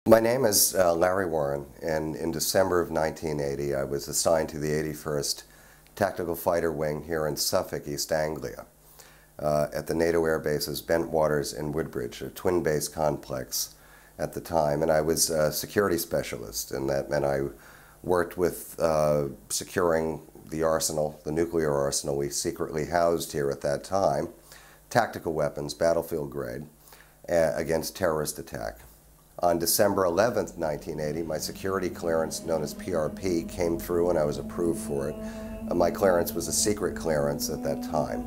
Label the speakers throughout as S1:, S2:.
S1: My name is Larry Warren, and in December of 1980 I was assigned to the 81st Tactical Fighter Wing here in Suffolk, East Anglia, at the NATO Air Bases Bentwaters and Woodbridge, a twin-base complex at the time, and I was a security specialist, and that meant I worked with securing the arsenal, the nuclear arsenal we secretly housed here at that time, tactical weapons, battlefield grade, against terrorist attack. On December 11th, 1980, my security clearance, known as PRP, came through and I was approved for it. My clearance was a secret clearance at that time.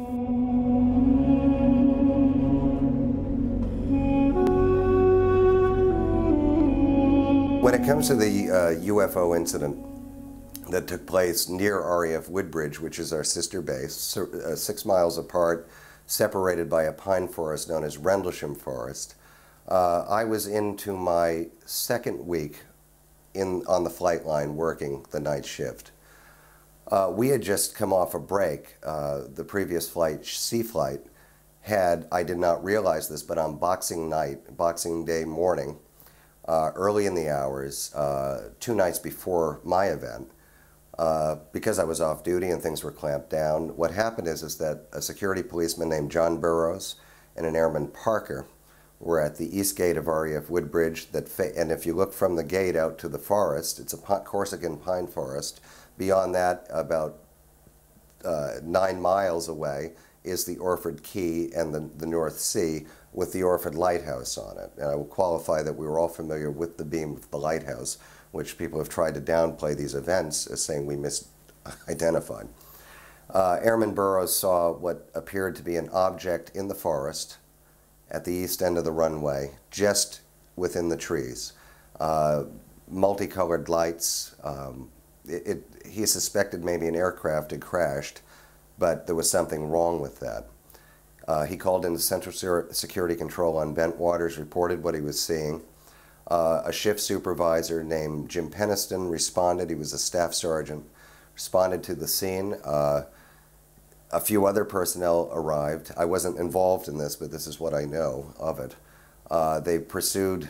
S1: When it comes to the UFO incident that took place near RAF Woodbridge, which is our sister base, 6 miles apart, separated by a pine forest known as Rendlesham Forest, I was into my second week on the flight line working the night shift. We had just come off a break. The previous flight, C flight, I did not realize this, but on Boxing Day morning, early in the hours, 2 nights before my event, because I was off duty and things were clamped down, what happened is that a security policeman named John Burroughs and an airman Parker were at the east gate of RAF Woodbridge, and if you look from the gate out to the forest, it's a Corsican pine forest. Beyond that, about 9 miles away, is the Orford Quay and the North Sea with the Orford Lighthouse on it. And I will qualify that we were all familiar with the beam of the lighthouse, which people have tried to downplay these events as saying we misidentified. Airman Burroughs saw what appeared to be an object in the forest at the east end of the runway, just within the trees. Multicolored lights. He suspected maybe an aircraft had crashed, but there was something wrong with that. He called into Central Security Control on Bentwaters, reported what he was seeing. A shift supervisor named Jim Peniston responded. He was a staff sergeant, responded to the scene. A few other personnel arrived. I wasn't involved in this, but this is what I know of it. They pursued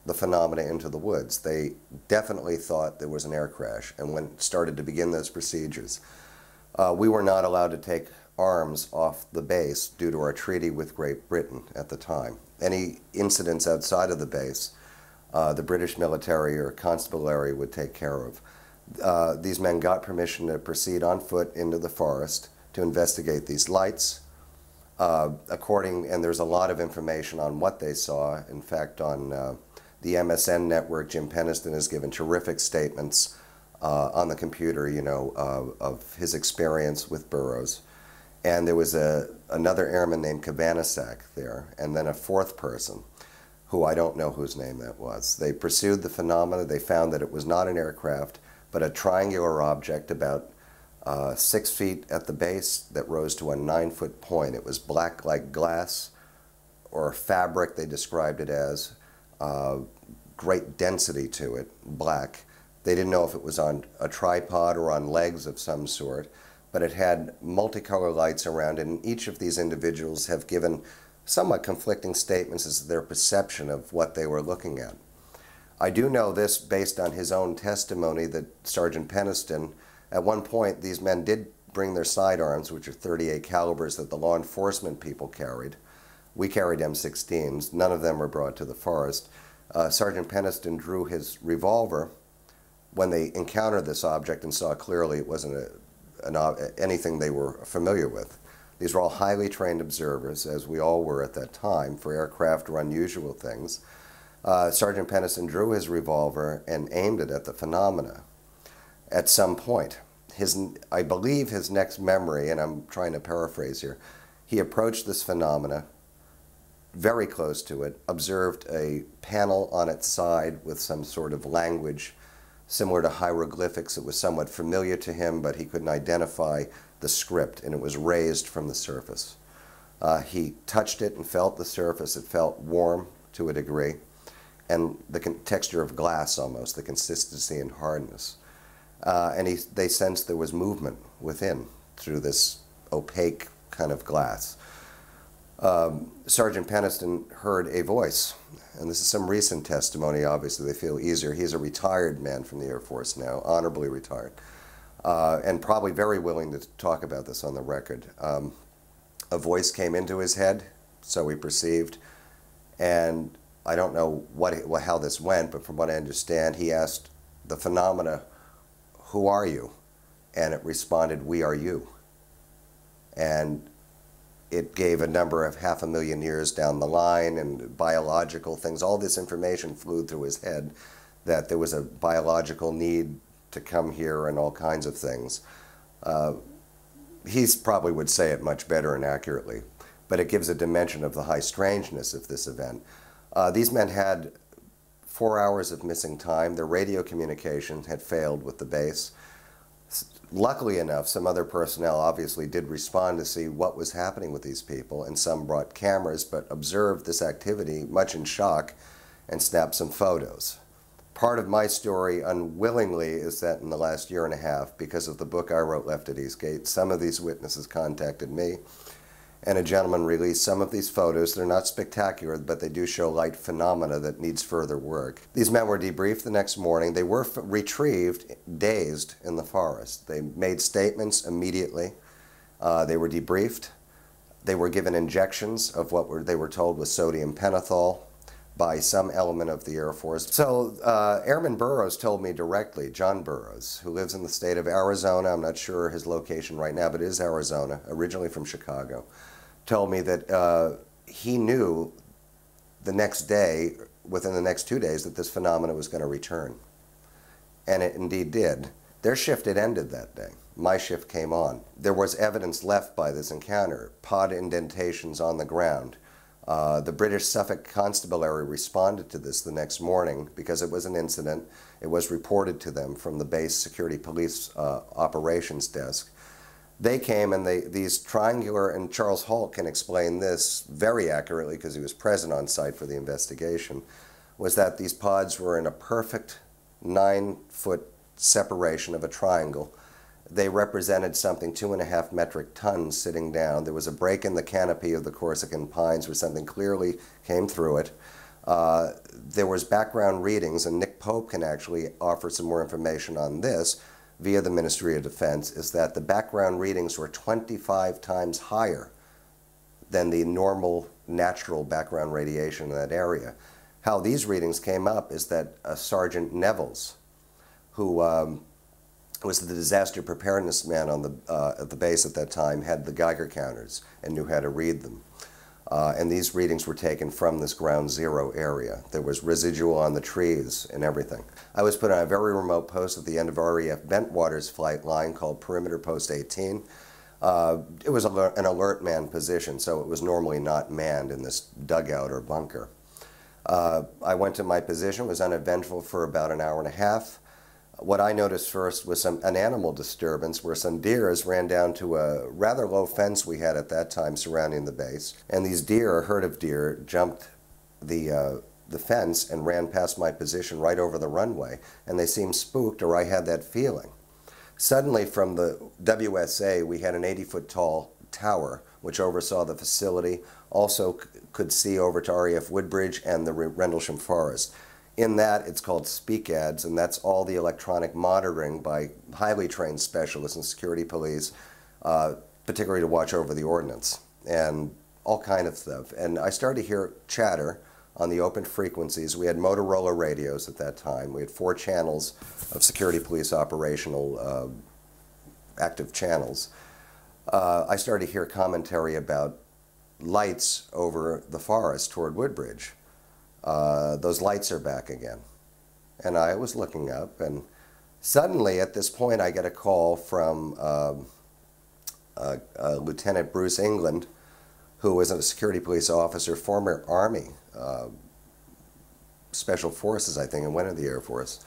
S1: the phenomena into the woods. They definitely thought there was an air crash and started to begin those procedures. We were not allowed to take arms off the base due to our treaty with Great Britain at the time. Any incidents outside of the base, the British military or constabulary would take care of. These men got permission to proceed on foot into the forest to investigate these lights. And there's a lot of information on what they saw. In fact, on the MSN network, Jim Peniston has given terrific statements on the computer, of his experience with Burroughs. And there was another airman named Kavanasak there, and then a fourth person, who I don't know whose name that was. They pursued the phenomena. They found that it was not an aircraft, but a triangular object about 6 feet at the base that rose to a 9-foot point. It was black like glass or fabric, they described it as. Great density to it, black. They didn't know if it was on a tripod or on legs of some sort, but it had multicolor lights around it, and each of these individuals have given somewhat conflicting statements as to their perception of what they were looking at. I do know this based on his own testimony that Sergeant Peniston, at one point, these men did bring their sidearms, which are .38 calibers that the law enforcement people carried. We carried M16s. None of them were brought to the forest. Sergeant Peniston drew his revolver when they encountered this object and saw clearly it wasn't anything they were familiar with. These were all highly trained observers, as we all were at that time, for aircraft or unusual things. Sergeant Peniston drew his revolver and aimed it at the phenomena. At some point, I believe his next memory, and I'm trying to paraphrase here, he approached this phenomena very close to it, observed a panel on its side with some sort of language similar to hieroglyphics. It was somewhat familiar to him, but he couldn't identify the script, and it was raised from the surface. He touched it and felt the surface. It felt warm to a degree, and the texture of glass almost, the consistency and hardness. And they sensed there was movement within through this opaque kind of glass. Sergeant Peniston heard a voice, and this is some recent testimony. Obviously, they feel easier. He's a retired man from the Air Force now, honorably retired, and probably very willing to talk about this on the record. A voice came into his head, so he perceived, and I don't know how this went, but from what I understand, he asked the phenomena, "Who are you?" And it responded, "We are you." And it gave a number of 500,000 years down the line and biological things. All this information flew through his head that there was a biological need to come here and all kinds of things. He probably would say it much better and accurately, but it gives a dimension of the high strangeness of this event. These men had 4 hours of missing time. Their radio communication had failed with the base. Luckily enough, some other personnel obviously did respond to see what was happening with these people, and some brought cameras but observed this activity much in shock and snapped some photos. Part of my story, unwillingly, is that in the last year and a half, because of the book I wrote, Left at Eastgate, some of these witnesses contacted me, and a gentleman released some of these photos. They're not spectacular, but they do show light phenomena that needs further work. These men were debriefed the next morning. They were retrieved dazed in the forest. They made statements immediately. They were debriefed. They were given injections of what they were told was sodium pentothal by some element of the Air Force. So Airman Burroughs told me directly, John Burroughs, who lives in the state of Arizona, I'm not sure his location right now, but it is Arizona, originally from Chicago, told me that he knew the next day, within the next 2 days, that this phenomenon was going to return. And it indeed did. Their shift had ended that day. My shift came on. There was evidence left by this encounter, pod indentations on the ground. The British Suffolk Constabulary responded to this the next morning because it was an incident. It was reported to them from the base security police operations desk. They came and these triangular, and Charles Holt can explain this very accurately because he was present on site for the investigation, was that these pods were in a perfect 9-foot separation of a triangle. They represented something 2.5 metric tons sitting down. There was a break in the canopy of the Corsican pines where something clearly came through it. There was background readings, and Nick Pope can actually offer some more information on this via the Ministry of Defense, is that the background readings were 25 times higher than the normal natural background radiation in that area. How these readings came up is that Sergeant Nevels, who was the disaster preparedness man on at the base at that time, had the Geiger counters and knew how to read them. And these readings were taken from this ground zero area. There was residual on the trees and everything. I was put on a very remote post at the end of RAF Bentwaters flight line called Perimeter Post 18. It was an alert man position, so it was normally not manned in this dugout or bunker. I went to my position, was uneventful for about an hour and a half. What I noticed first was an animal disturbance where some deers ran down to a rather low fence we had at that time surrounding the base. And these deer, a herd of deer, jumped the fence and ran past my position right over the runway. And they seemed spooked, or I had that feeling. Suddenly from the WSA, we had an 80-foot tall tower which oversaw the facility, also could see over to RAF Woodbridge and the Rendlesham Forest. In that, it's called speak ads, and that's all the electronic monitoring by highly trained specialists in security police, particularly to watch over the ordnance and all kind of stuff. And I started to hear chatter on the open frequencies. We had Motorola radios at that time. We had 4 channels of security police operational active channels. I started to hear commentary about lights over the forest toward Woodbridge. Those lights are back again. And I was looking up, and suddenly at this point I get a call from Lieutenant Bruce England, who was a security police officer, former Army Special Forces, I think, and went in the Air Force.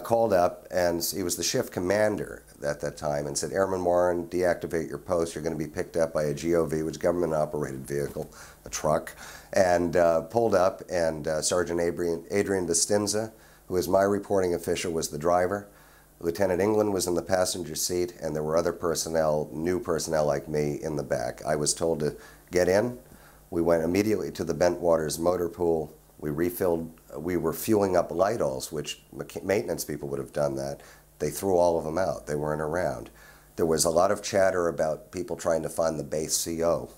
S1: Called up, and he was the shift commander at that time, and said, "Airman Warren, deactivate your post. You're going to be picked up by a GOV, which is a government-operated vehicle, a truck," and pulled up, and Sergeant Adrian Vestinza, who is my reporting official, was the driver. Lieutenant England was in the passenger seat, and there were other personnel, new personnel like me, in the back. I was told to get in. We went immediately to the Bentwaters motor pool. We were fueling up light-alls, which maintenance people would have done that. They threw all of them out. They weren't around. There was a lot of chatter about people trying to find the base CO,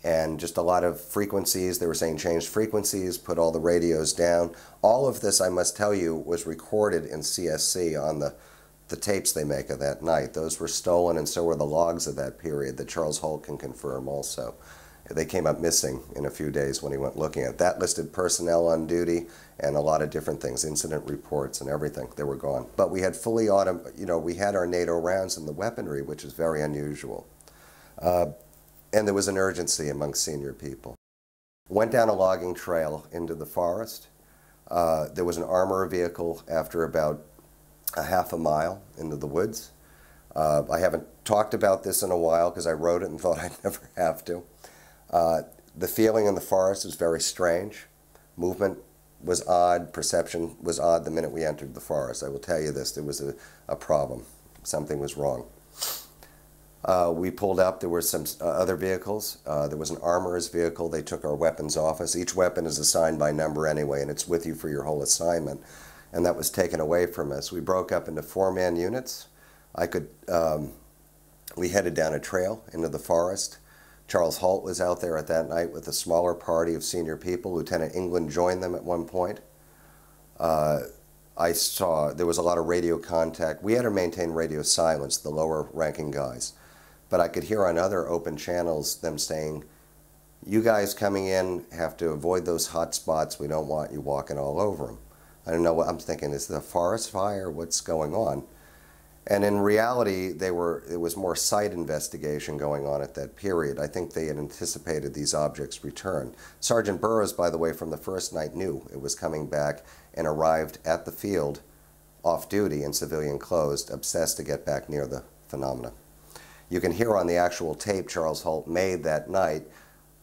S1: and just a lot of frequencies. They were saying change frequencies, put all the radios down. All of this, I must tell you, was recorded in CSC on the tapes they make of that night. Those were stolen, and so were the logs of that period that Charles Holt can confirm also. They came up missing in a few days when he went looking at it. That listed personnel on duty and a lot of different things, incident reports and everything. They were gone. But we had fully we had our NATO rounds and the weaponry, which is very unusual. And there was an urgency among senior people. Went down a logging trail into the forest. There was an armor vehicle after about a half a mile into the woods. I haven't talked about this in a while because I wrote it and thought I'd never have to. The feeling in the forest was very strange. Movement was odd. Perception was odd the minute we entered the forest. I will tell you this, there was a problem. Something was wrong. We pulled up. There were some other vehicles. There was an armorer's vehicle. They took our weapons off us. Each weapon is assigned by number anyway, and it's with you for your whole assignment. And that was taken away from us. We broke up into 4-man units. We headed down a trail into the forest. Charles Holt was out there at that night with a smaller party of senior people. Lieutenant England joined them at one point. I saw there was a lot of radio contact. We had to maintain radio silence, the lower ranking guys. But I could hear on other open channels them saying, you guys coming in have to avoid those hot spots. We don't want you walking all over them. I don't know what I'm thinking. Is the forest fire? What's going on? And in reality, it was more site investigation going on at that period. I think they had anticipated these objects' return. Sergeant Burroughs, by the way, from the first night knew it was coming back and arrived at the field off-duty in civilian clothes, obsessed to get back near the phenomena. You can hear on the actual tape Charles Holt made that night,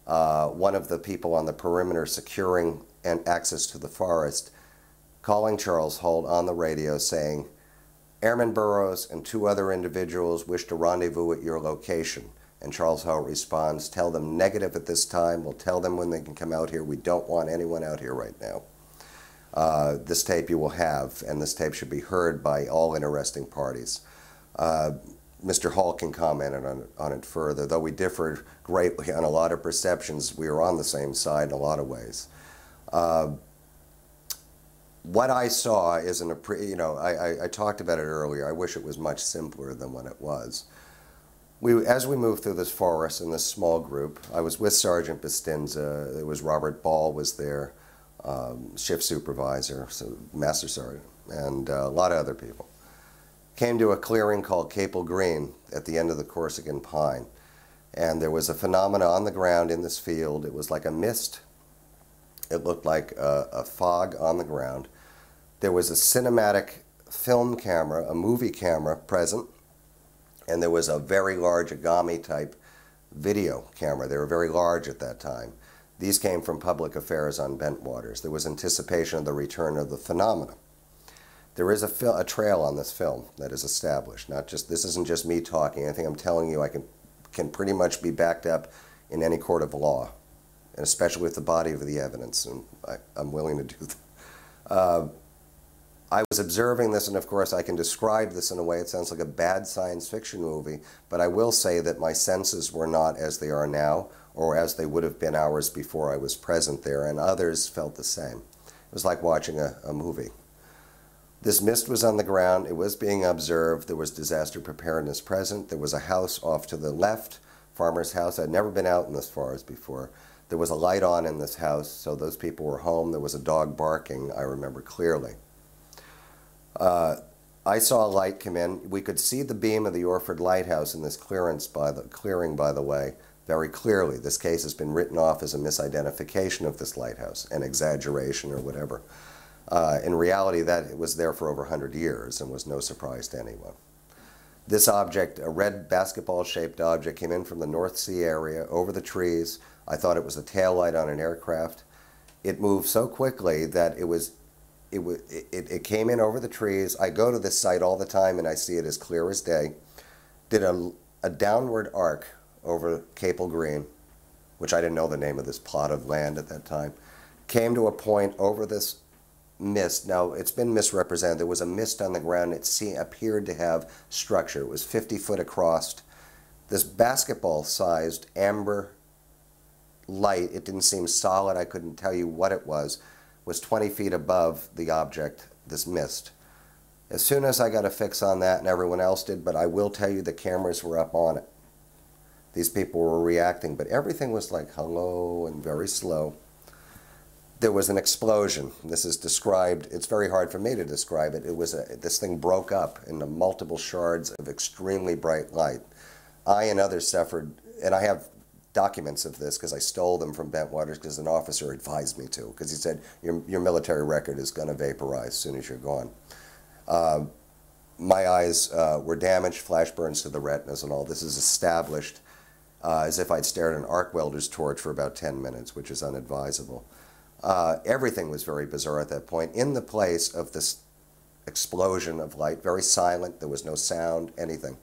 S1: one of the people on the perimeter securing access to the forest, calling Charles Holt on the radio saying, Airman Burroughs and 2 other individuals wish to rendezvous at your location. And Charles Holt responds, tell them negative at this time. We'll tell them when they can come out here. We don't want anyone out here right now. This tape you will have, and this tape should be heard by all interesting parties. Mr. Hall can comment on it further. Though we differed greatly on a lot of perceptions, we were on the same side in a lot of ways. What I saw is I talked about it earlier. I wish it was much simpler than what it was. As we moved through this forest in this small group, I was with Sergeant Bastinza. There was Robert Ball was there, shift supervisor, so Master Sergeant, and a lot of other people. Came to a clearing called Capel Green at the end of the Corsican Pine, and there was a phenomena on the ground in this field. It was like a mist. It looked like a fog on the ground. There was a cinematic film camera, a movie camera present, and there was a very large Agami-type video camera. They were very large at that time. These came from public affairs on Bentwaters. There was anticipation of the return of the phenomena. There is a trail on this film that is established. This isn't just me talking. Anything I'm telling you can pretty much be backed up in any court of law, and especially with the body of the evidence, and I'm willing to do that. I was observing this, and of course I can describe this in a way it sounds like a bad science fiction movie, but I will say that my senses were not as they are now, or as they would have been hours before I was present there, and others felt the same. It was like watching a movie. This mist was on the ground. It was being observed. There was disaster preparedness present. There was a house off to the left, farmer's house. I'd never been out in this forest before. There was a light on in this house, so those people were home. There was a dog barking, I remember clearly. I saw a light come in. We could see the beam of the Orford Lighthouse in this clearing, by the way, very clearly. This case has been written off as a misidentification of this lighthouse, an exaggeration or whatever. In reality, it was there for over 100 years and was no surprise to anyone. This object, a red basketball-shaped object, came in from the North Sea area over the trees. I thought it was a tail light on an aircraft. It moved so quickly that it came in over the trees. I go to this site all the time and I see it as clear as day. Did a downward arc over Capel Green, which I didn't know the name of this plot of land at that time, came to a point over this mist. Now, it's been misrepresented. There was a mist on the ground. It appeared to have structure. It was 50 foot across. This basketball-sized amber light, it didn't seem solid. I couldn't tell you what it was 20 feet above the object, this mist. As soon as I got a fix on that, and everyone else did, but I will tell you the cameras were up on it. These people were reacting, but everything was like hello and very slow. There was an explosion. This is described, it's very hard for me to describe it. It was this thing broke up into multiple shards of extremely bright light. I and others suffered, and I have documents of this because I stole them from Bentwaters because an officer advised me to, because he said, your military record is going to vaporize as soon as you're gone. My eyes were damaged, flash burns to the retinas and all. This is established as if I'd stared at an arc welder's torch for about 10 minutes, which is unadvisable. Everything was very bizarre at that point. In the place of this explosion of light, very silent, there was no sound, anything,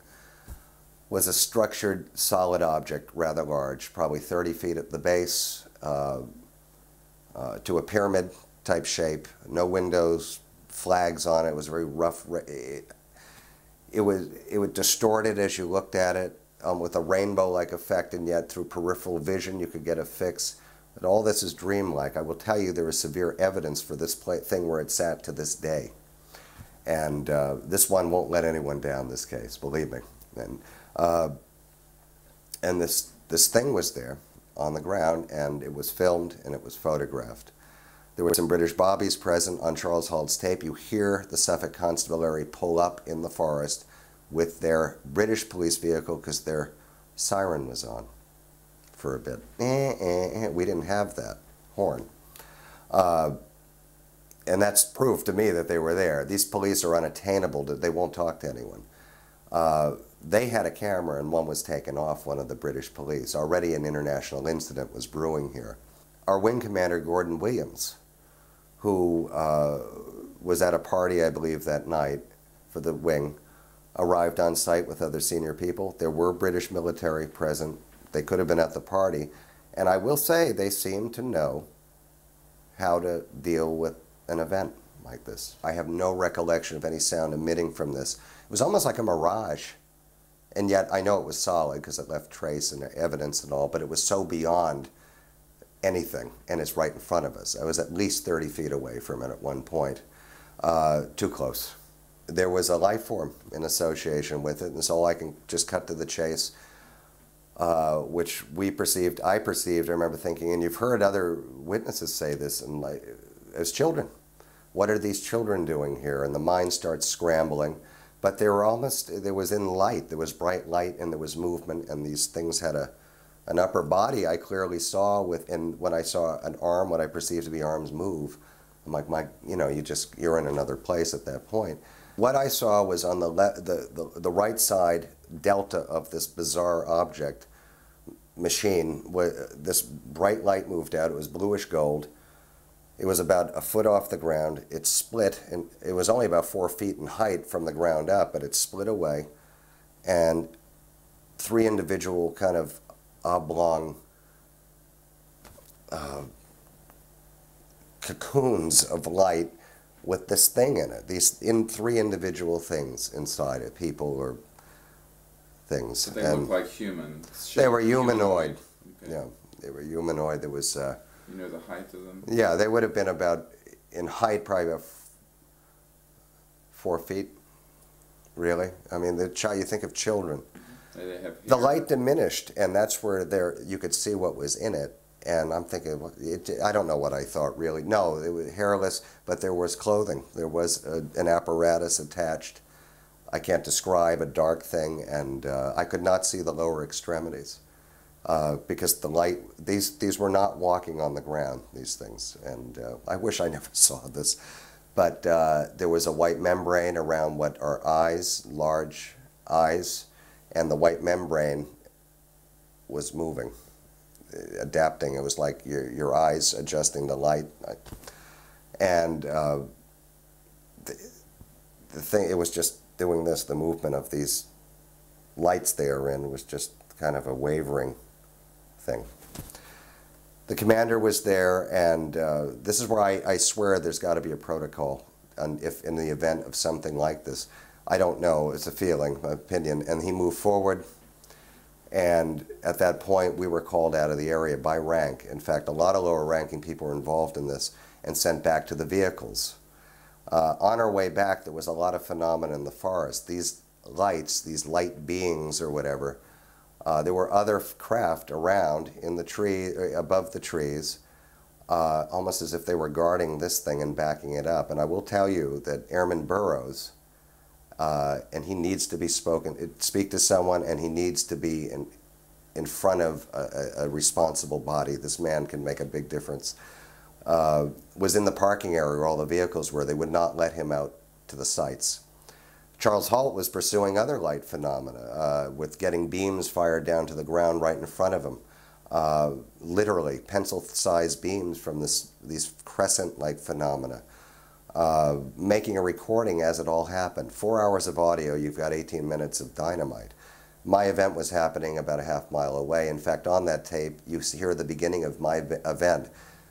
S1: was a structured solid object, rather large, probably 30 feet at the base, to a pyramid type shape, no windows, flags on it. It was very rough. It was distorted as you looked at it, with a rainbow-like effect, and yet through peripheral vision you could get a fix. But all this is dreamlike. I will tell you there is severe evidence for this thing where it sat to this day. And this one won't let anyone down, this case, believe me. And this thing was there on the ground, and it was filmed and it was photographed. There were some British bobbies present on Charles Halt's tape. You hear the Suffolk Constabulary pull up in the forest with their British police vehicle because their siren was on for a bit. We didn't have that horn. And that's proof to me that they were there. These police are unattainable. They won't talk to anyone. They had a camera, and one was taken off one of the British police. Already an international incident was brewing here. Our wing commander, Gordon Williams, who was at a party, I believe, that night for the wing, arrived on site with other senior people. There were British military present. They could have been at the party. And I will say they seemed to know how to deal with an event like this. I have no recollection of any sound emitting from this. It was almost like a mirage. And yet I know it was solid because it left trace and evidence and all, but it was so beyond anything, and it's right in front of us. I was at least 30 feet away from it at one point. Too close. There was a life form in association with it, and so I can just cut to the chase, which I perceived, I remember thinking, and you've heard other witnesses say this, and as children, what are these children doing here? And the mind starts scrambling. But there was in light, there was bright light, and there was movement, and these things had an upper body I clearly saw and when I saw an arm, what I perceived to be arms move, I'm like, you're in another place at that point. What I saw was on the right side delta of this bizarre object machine, where this bright light moved out. It was bluish gold. It was about a foot off the ground. It split, and it was only about 4 feet in height from the ground up, but it split away. And 3 individual kind of oblong cocoons of light with this thing in it. These 3 individual things inside it, people or things.
S2: So they look like humans.
S1: They were humanoid.
S2: Okay.
S1: Yeah, they were humanoid. There was.
S2: You know the height of them?
S1: Yeah, they would have been about, in height, probably about 4 feet, really. I mean, you think of children.
S2: They have
S1: the light diminished, and that's where you could see what was in it. And I'm thinking, I don't know what I thought, really. No, it was hairless, but there was clothing. There was an apparatus attached. I can't describe, a dark thing, and I could not see the lower extremities. Because the light, these were not walking on the ground, these things, and I wish I never saw this, but there was a white membrane around what are eyes, large eyes, and the white membrane was moving, adapting. It was like your eyes adjusting the light, and the thing, it was just doing this, the movement of these lights they are in was just kind of a wavering thing. The commander was there, and this is where I swear there's got to be a protocol, and if in the event of something like this. I don't know, it's a feeling, my opinion. And he moved forward, and at that point we were called out of the area by rank. In fact, a lot of lower ranking people were involved in this and sent back to the vehicles. On our way back, there was a lot of phenomena in the forest. These lights, these light beings or whatever, there were other craft around in the tree, above the trees, almost as if they were guarding this thing and backing it up. And I will tell you that Airman Burroughs, and he needs to be speak to someone, and he needs to be in front of a responsible body. This man can make a big difference. Was in the parking area where all the vehicles were. They would not let him out to the sites. Charles Halt was pursuing other light phenomena with getting beams fired down to the ground right in front of him. Literally pencil-sized beams from these crescent-like phenomena. Making a recording as it all happened. 4 hours of audio, you've got 18 minutes of dynamite. My event was happening about a half-mile away. In fact, on that tape, you hear the beginning of my event.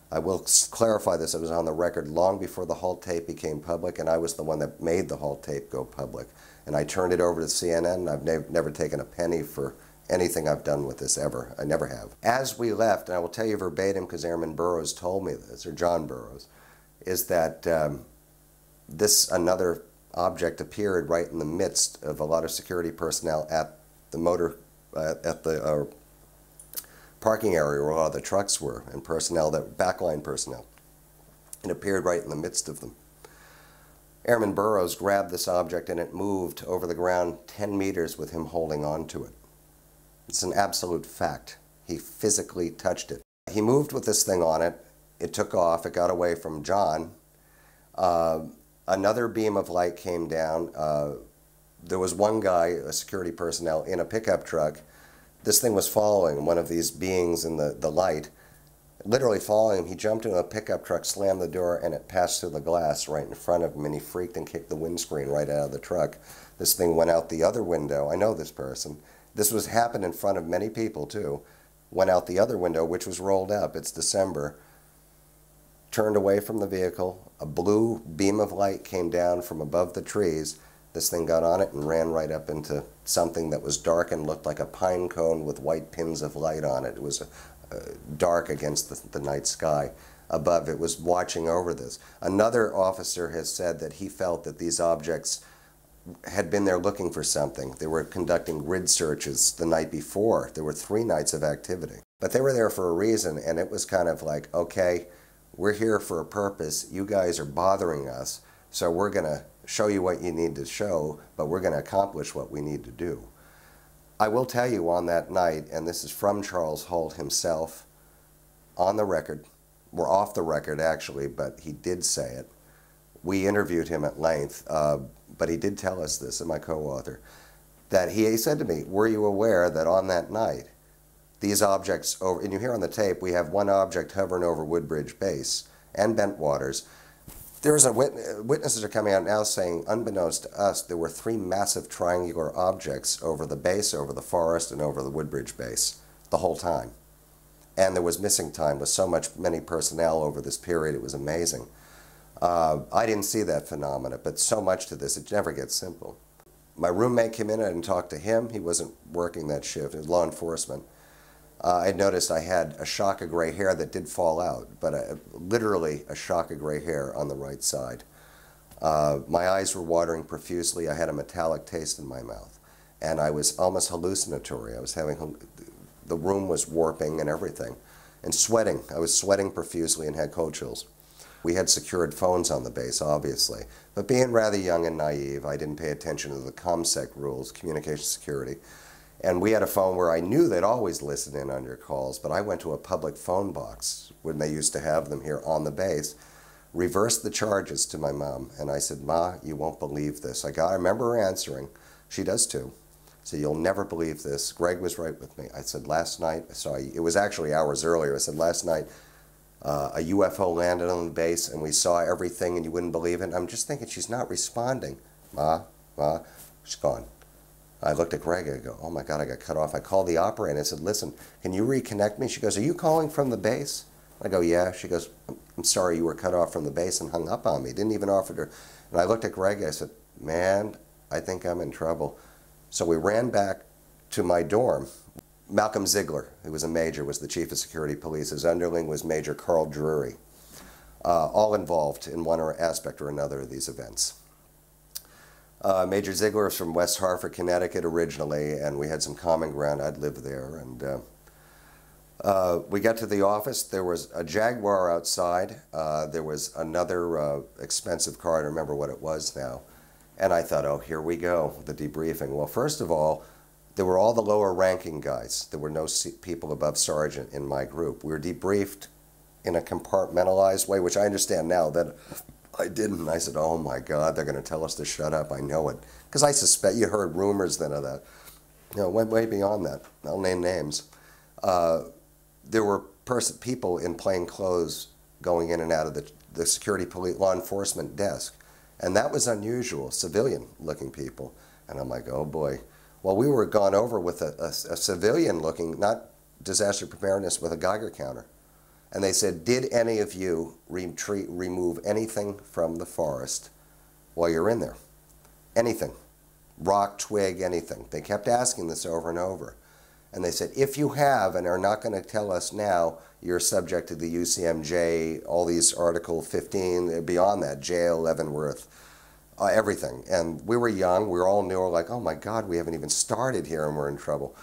S1: I will clarify this, I was on the record long before the Halt tape became public, and I was the one that made the Halt tape go public. And I turned it over to CNN, and I've never taken a penny for anything I've done with this ever. I never have. As we left, and I will tell you verbatim because Airman Burroughs told me this, or John Burroughs, is that another object appeared right in the midst of a lot of security personnel at the parking area where a lot of the trucks were, and personnel, that backline personnel. It appeared right in the midst of them. Airman Burroughs grabbed this object and it moved over the ground 10 meters with him holding on to it. It's an absolute fact. He physically touched it. He moved with this thing on it. It took off. It got away from John. Another beam of light came down. There was one guy, a security personnel, in a pickup truck. This thing was following one of these beings in the light, literally following him. He jumped into a pickup truck, slammed the door, and it passed through the glass right in front of him, and he freaked and kicked the windscreen right out of the truck. This thing went out the other window. I know this person. This was happened in front of many people, too. Went out the other window, which was rolled up. It's December. Turned away from the vehicle. A blue beam of light came down from above the trees. This thing got on it and ran right up into something that was dark and looked like a pine cone with white pins of light on it. It was dark against the night sky above. It was watching over this. Another officer has said that he felt that these objects had been there looking for something. They were conducting grid searches the night before. There were 3 nights of activity. But they were there for a reason, and it was kind of like, okay, we're here for a purpose. You guys are bothering us, so we're going to show you what you need to show, but we're going to accomplish what we need to do. I will tell you on that night, and this is from Charles Halt himself, on the record, we're off the record actually, but he did say it. We interviewed him at length, but he did tell us this, and my co-author, that he said to me, were you aware that on that night, these objects, and you hear on the tape, we have one object hovering over Woodbridge Base and Bentwaters. There's witnesses are coming out now saying, unbeknownst to us, there were 3 massive triangular objects over the base, over the forest, and over the Woodbridge Base the whole time. And there was missing time with many personnel over this period. It was amazing. I didn't see that phenomena, but so much to this, it never gets simple. My roommate came in and talked to him. He wasn't working that shift. It was law enforcement. I noticed I had a shock of gray hair that did fall out, but literally a shock of gray hair on the right side. My eyes were watering profusely. I had a metallic taste in my mouth, and I was almost hallucinatory. I was having, the room was warping and everything, and sweating. I was sweating profusely and had cold chills. We had secured phones on the base, obviously, but being rather young and naive, I didn't pay attention to the ComSec rules, communication security. And we had a phone where I knew they'd always listen in on your calls, but I went to a public phone box when they used to have them here on the base, reversed the charges to my mom, and I said, Ma, you won't believe this. I remember her answering. She does too. So you'll never believe this. Greg was right with me. I said, last night, it was actually hours earlier. I said, last night, a UFO landed on the base and we saw everything and you wouldn't believe it. And I'm just thinking, she's not responding. Ma, she's gone. I looked at Greg, I go, oh my God, I got cut off. I called the operator and I said, listen, can you reconnect me? She goes, are you calling from the base? I go, yeah. She goes, I'm sorry you were cut off from the base, and hung up on me. Didn't even offer to. And I looked at Greg, I said, man, I think I'm in trouble. So we ran back to my dorm. Malcolm Ziegler, who was a major, was the chief of security police. His underling was Major Carl Drury, all involved in one aspect or another of these events. Major Ziegler is from West Hartford, Connecticut originally, and we had some common ground. I'd lived there. And we got to the office. There was a Jaguar outside. There was another expensive car. I don't remember what it was now. And I thought, oh, here we go, the debriefing. Well, first of all, there were all the lower ranking guys. There were no people above sergeant in my group. We were debriefed in a compartmentalized way, which I understand now that I didn't. I said, oh my God, they're going to tell us to shut up. I know it. Because I suspect, you heard rumors then of that. You know, went way beyond that. I'll name names. There were people in plain clothes going in and out of the security police law enforcement desk. And that was unusual, civilian-looking people. And I'm like, oh boy. Well, we were gone over with a civilian-looking, not disaster preparedness, with a Geiger counter. And they said, did any of you remove anything from the forest while you're in there? Anything. Rock, twig, anything. They kept asking this over and over. And they said, if you have and are not going to tell us now, you're subject to the UCMJ, all these Article 15, beyond that, jail, Leavenworth, everything. And we were young, we were all new, we're like, oh my God, we haven't even started here and we're in trouble.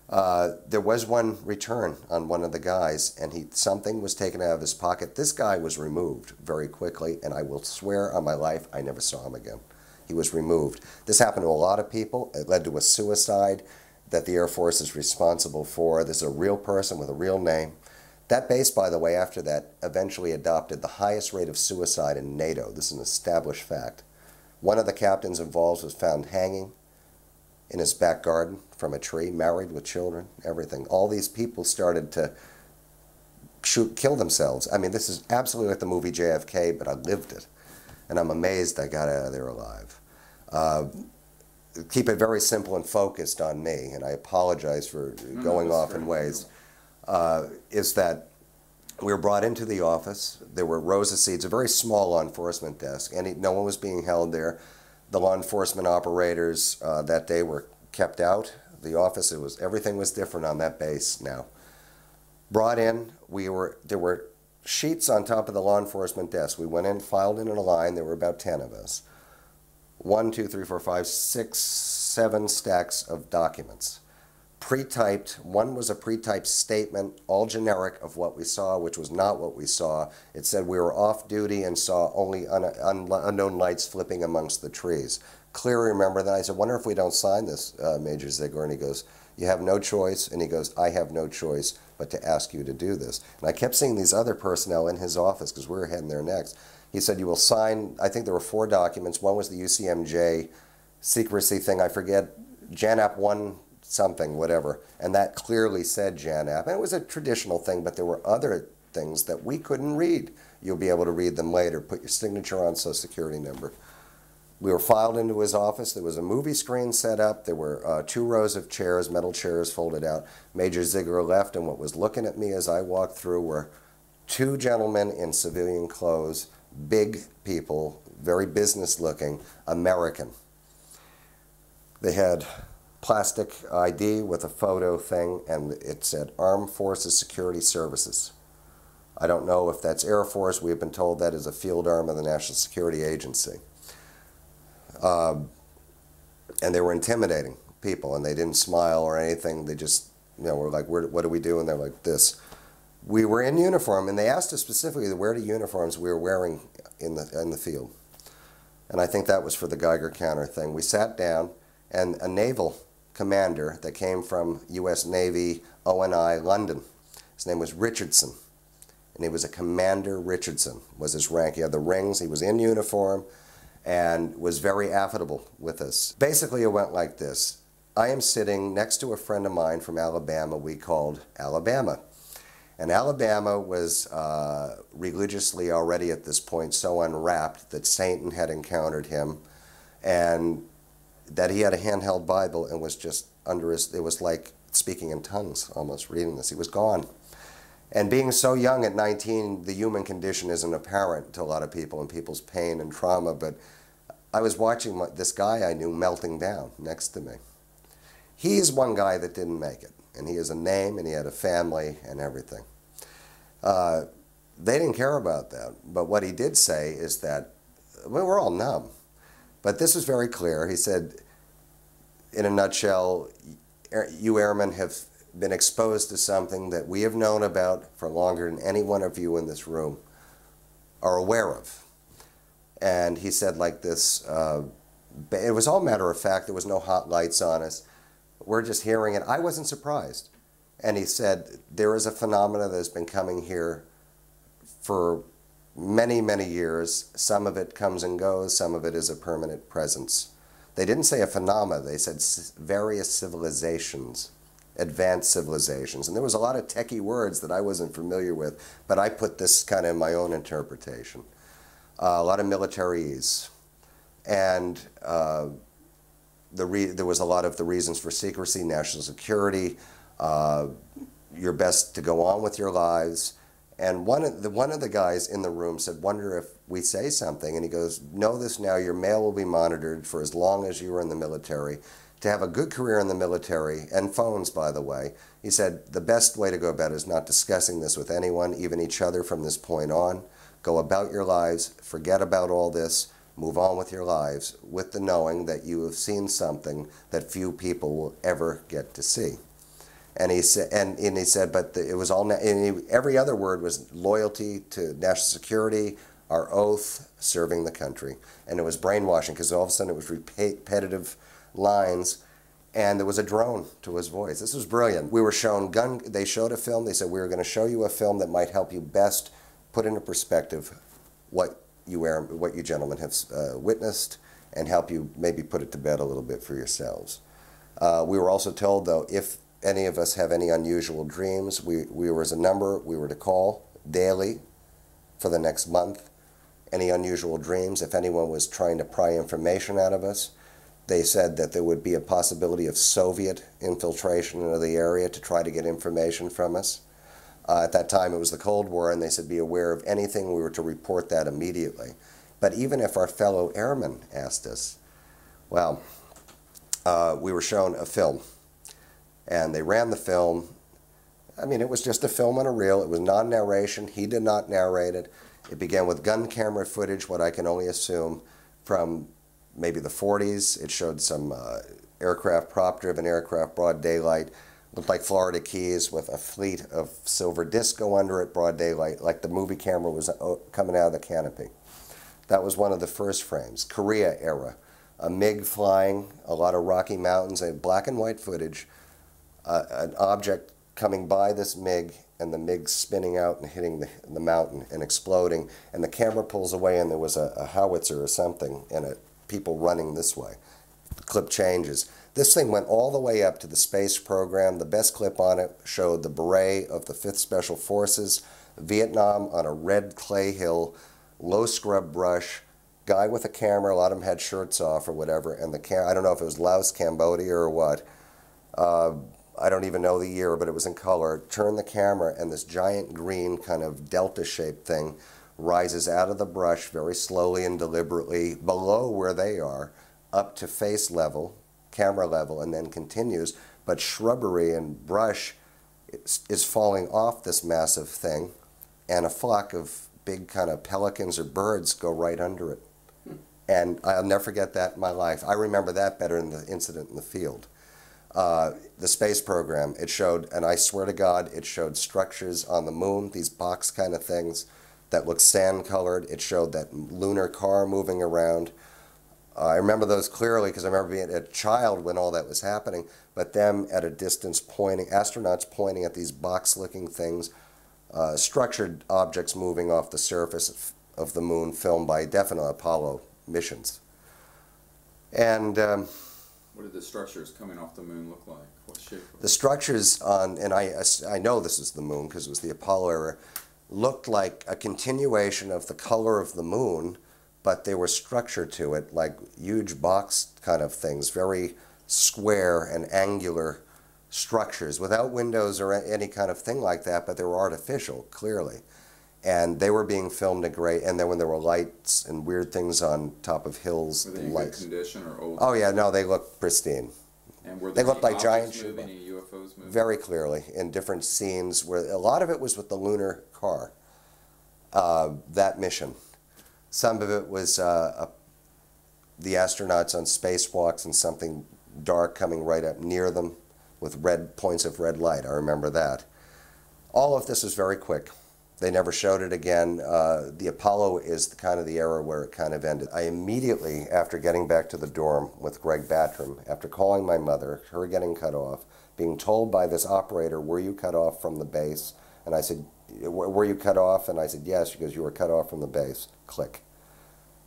S1: There was one return on one of the guys, and something was taken out of his pocket. This guy was removed very quickly, and I will swear on my life, I never saw him again. He was removed. This happened to a lot of people. It led to a suicide that the Air Force is responsible for. This is a real person with a real name. That base, by the way, after that, eventually adopted the highest rate of suicide in NATO. This is an established fact. One of the captains involved was found hanging in his back garden from a tree, married with children, everything. All these people started to kill themselves. I mean, this is absolutely like the movie JFK, but I lived it. And I'm amazed I got out of there alive. Keep it very simple and focused on me, and I apologize for going off in ways, is that we were brought into the office. There were rows of seats, a very small law enforcement desk, and no one was being held there. The law enforcement operators that day were kept out. The office, everything was different on that base now. Brought in, there were sheets on top of the law enforcement desk. We went in, filed in a line. There were about 10 of us. 1, 2, 3, 4, 5, 6, 7 stacks of documents. Pre-typed. One was a pre-typed statement, all generic, of what we saw, which was not what we saw. It said we were off duty and saw only unknown lights flipping amongst the trees. Clearly remember that. I said, wonder if we don't sign this, Major Ziegler. And he goes, you have no choice. And he goes, I have no choice but to ask you to do this. And I kept seeing these other personnel in his office because we were heading there next. He said, you will sign, I think there were 4 documents. One was the UCMJ secrecy thing. I forget, JANAP 1 something, whatever. And that clearly said JANAP. And it was a traditional thing, but there were other things that we couldn't read. You'll be able to read them later. Put your signature on Social Security number. We were filed into his office. There was a movie screen set up. There were 2 rows of chairs, metal chairs folded out. Major Ziegler left, and what was looking at me as I walked through were 2 gentlemen in civilian clothes, big people, very business-looking, American. They had plastic ID with a photo thing, and it said Armed Forces Security Services. I don't know if that's Air Force. We've been told that is a field arm of the National Security Agency. And they were intimidating people, and they didn't smile or anything. They just, were like, what do we do? And they're like, this. We were in uniform, and they asked us specifically to wear the uniforms we were wearing in the field. And I think that was for the Geiger counter thing. We sat down, and a naval commander that came from U.S. Navy, ONI, London, his name was Richardson. And he was a Commander Richardson, was his rank. He had the rings, he was in uniform, and was very affable with us. Basically, it went like this. I am sitting next to a friend of mine from Alabama we called Alabama. And Alabama was religiously already at this point so unwrapped that Satan had encountered him. And that he had a handheld Bible and was just under his, it was like speaking in tongues almost reading this. He was gone. And being so young at 19, the human condition isn't apparent to a lot of people and people's pain and trauma, but I was watching this guy I knew melting down next to me. He's one guy that didn't make it, and he has a name and he had a family and everything. They didn't care about that, but what he did say is that, well, we're all numb. But this was very clear. He said, in a nutshell, you airmen have been exposed to something that we have known about for longer than any one of you in this room are aware of. And he said like this, it was all matter of fact, there was no hot lights on us. We're just hearing it. I wasn't surprised. And he said, there is a phenomena that has been coming here for many, many years. Some of it comes and goes, some of it is a permanent presence. They didn't say a phenomena, they said various civilizations, advanced civilizations. And there was a lot of techie words that I wasn't familiar with, but I put this kind of in my own interpretation. A lot of militaries. And there was a lot of the reasons for secrecy, national security, your best to go on with your lives. And one of the guys in the room said, wonder if we say something. And he goes, know this now, your mail will be monitored for as long as you were in the military. To have a good career in the military, and phones, by the way, he said, the best way to go about it is not discussing this with anyone, even each other from this point on. Go about your lives, forget about all this, move on with your lives, with the knowing that you have seen something that few people will ever get to see. And he said, but it was all, every other word was loyalty to national security, our oath, serving the country. And it was brainwashing, because all of a sudden it was repetitive lines, and there was a drone to his voice. This was brilliant. We were shown they showed a film. They said, we were going to show you a film that might help you best put into perspective what you gentlemen have witnessed, and help you maybe put it to bed a little bit for yourselves. We were also told, though, if any of us have any unusual dreams, we were as a number we were to call daily for the next month. Any unusual dreams, if anyone was trying to pry information out of us, they said that there would be a possibility of Soviet infiltration into the area to try to get information from us. At that time, it was the Cold War, and they said, be aware of anything, we were to report that immediately. But even if our fellow airmen asked us, well, we were shown a film, and they ran the film. I mean, it was just a film on a reel. It was non-narration. He did not narrate it. It began with gun camera footage, what I can only assume, from maybe the 40s. It showed some aircraft, prop-driven aircraft, broad daylight. Looked like Florida Keys with a fleet of silver disco under it, broad daylight, like the movie camera was coming out of the canopy. That was one of the first frames. Korea era. A MiG flying, a lot of Rocky Mountains, and black and white footage. An object coming by this MiG, and the MiG spinning out and hitting the mountain and exploding, and the camera pulls away, and there was a howitzer or something, and people running this way. The clip changes. This thing went all the way up to the space program. The best clip on it showed the beret of the 5th Special Forces, Vietnam on a red clay hill, low scrub brush, guy with a camera, a lot of them had shirts off or whatever, and I don't know if it was Laos, Cambodia, or what. I don't even know the year, but it was in color. Turn the camera, and this giant green kind of delta-shaped thing rises out of the brush very slowly and deliberately below where they are, up to face level, camera level, and then continues. But shrubbery and brush is falling off this massive thing, and a flock of big kind of pelicans or birds go right under it. And I'll never forget that in my life. I remember that better than the incident in the field. The space program, it showed, and I swear to God, it showed structures on the moon, these box kind of things that looked sand-colored. It showed that lunar car moving around. I remember those clearly because I remember being a child when all that was happening, but them at a distance pointing, astronauts pointing at these box-looking things, structured objects moving off the surface of the moon, filmed by definite Apollo missions. And
S2: what did the structures coming off the moon look like? What shape?
S1: The structures on, and I know this is the moon because it was the Apollo era, looked like a continuation of the color of the moon, but there was structure to it, like huge box kind of things, very square and angular structures without windows or any kind of thing like that, but they were artificial, clearly. And they were being filmed in gray, and then when there were lights and weird things on top of hills,
S2: were they in good condition or old?
S1: Oh yeah, no, they looked pristine.
S2: And were
S1: they
S2: there
S1: looked like giant
S2: moving, any UFOs moving?
S1: Very clearly in different scenes. Where a lot of it was with the lunar car, that mission. Some of it was the astronauts on spacewalks and something dark coming right up near them with red points of red light. I remember that. All of this was very quick. They never showed it again. The Apollo is kind of the era where it kind of ended. I immediately, after getting back to the dorm with Greg Battram, after calling my mother, her getting cut off, being told by this operator, were you cut off from the base? And I said, were you cut off? And I said, yes. She goes, you were cut off from the base. Click.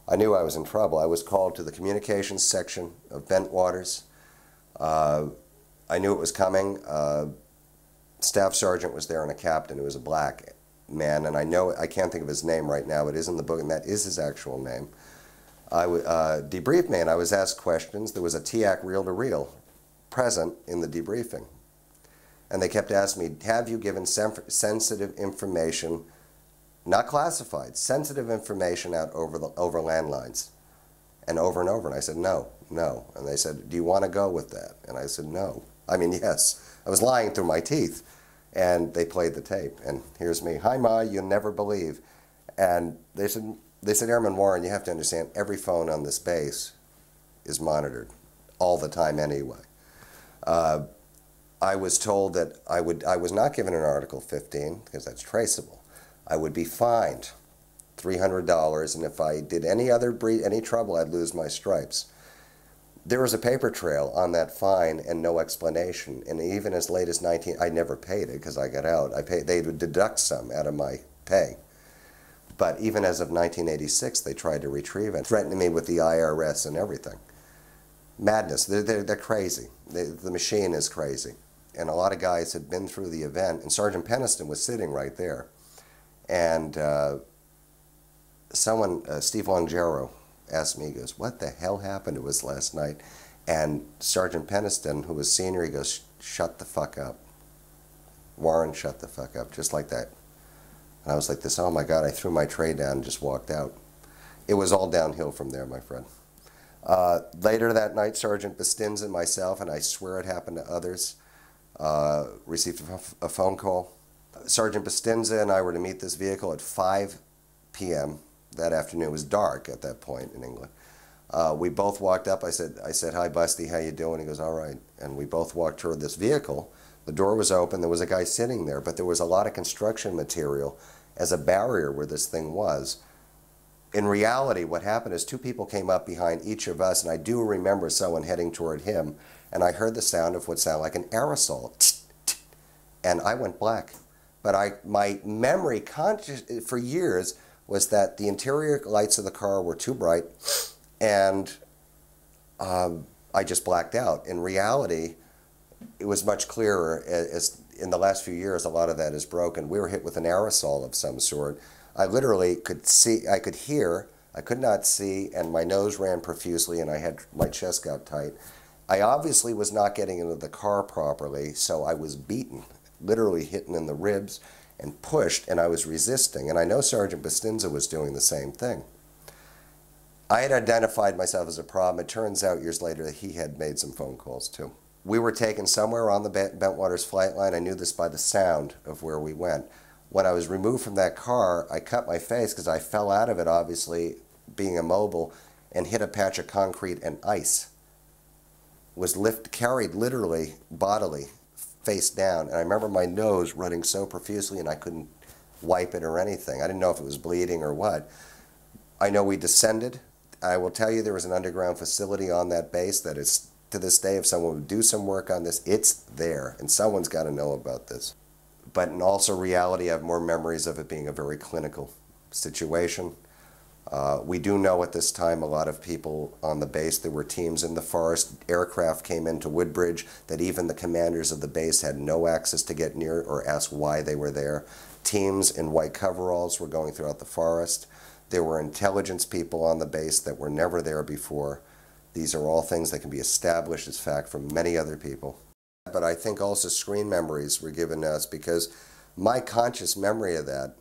S1: I knew I was in trouble. I was called to the communications section of Bentwaters. I knew it was coming. Staff sergeant was there and a captain who was a black man, and I can't think of his name right now. It is in the book, and that is his actual name. Debriefed me, and I was asked questions. There was a TAC reel-to-reel present in the debriefing, and they kept asking me, have you given sensitive information, not classified, sensitive information out over landlines, and over, and I said, no, no. And they said, do you want to go with that? And I said, no. I mean, yes. I was lying through my teeth. And they played the tape, and here's me. Hi, Ma, you'll never believe. And they said, Airman Warren, you have to understand, every phone on this base is monitored all the time anyway. I was told that I was not given an Article 15, because that's traceable. I would be fined $300, and if I did any trouble, I'd lose my stripes. There was a paper trail on that fine and no explanation, and even as late as I never paid it because I got out. They would deduct some out of my pay. But even as of 1986, they tried to retrieve it, threatening me with the IRS and everything. Madness. They're crazy. The machine is crazy. And a lot of guys had been through the event, and Sergeant Peniston was sitting right there. And Steve Longero, asked me, he goes, what the hell happened to us last night? And Sergeant Peniston, who was senior, he goes, shut the fuck up. Warren, shut the fuck up, just like that. And I was like this, oh my God, I threw my tray down and just walked out. It was all downhill from there, my friend. Later that night, Sergeant Bastinza and myself, and I swear it happened to others, received a phone call. Sergeant Bastinza and I were to meet this vehicle at 5 p.m. that afternoon. It was dark at that point in England. We both walked up. I said, hi, Busty, how you doing? He goes, all right. And we both walked toward this vehicle. The door was open. There was a guy sitting there, but there was a lot of construction material as a barrier where this thing was. In reality, what happened is two people came up behind each of us, and I do remember someone heading toward him, and I heard the sound of what sounded like an aerosol, and I went black. But my memory for years was that the interior lights of the car were too bright, and I just blacked out. In reality, it was much clearer. As in the last few years, a lot of that is broken. We were hit with an aerosol of some sort. I literally could see, I could hear, I could not see, and my nose ran profusely, and my chest got tight. I obviously was not getting into the car properly, so I was beaten, literally hitting in the ribs, and pushed, and I was resisting. And I know Sergeant Bastinza was doing the same thing. I had identified myself as a problem. It turns out years later that he had made some phone calls too. We were taken somewhere on the Bentwaters flight line. I knew this by the sound of where we went. When I was removed from that car, I cut my face because I fell out of it, obviously, being immobile, and hit a patch of concrete and ice. Was carried literally, bodily, face down, and I remember my nose running so profusely and I couldn't wipe it or anything. I didn't know if it was bleeding or what. I know we descended. I will tell you there was an underground facility on that base that is, to this day, if someone would do some work on this, it's there, and someone's got to know about this. But in also reality, I have more memories of it being a very clinical situation. We do know at this time a lot of people on the base. There were teams in the forest. Aircraft came into Woodbridge that even the commanders of the base had no access to get near or ask why they were there. Teams in white coveralls were going throughout the forest. There were intelligence people on the base that were never there before. These are all things that can be established as fact from many other people. But I think also screen memories were given to us, because my conscious memory of that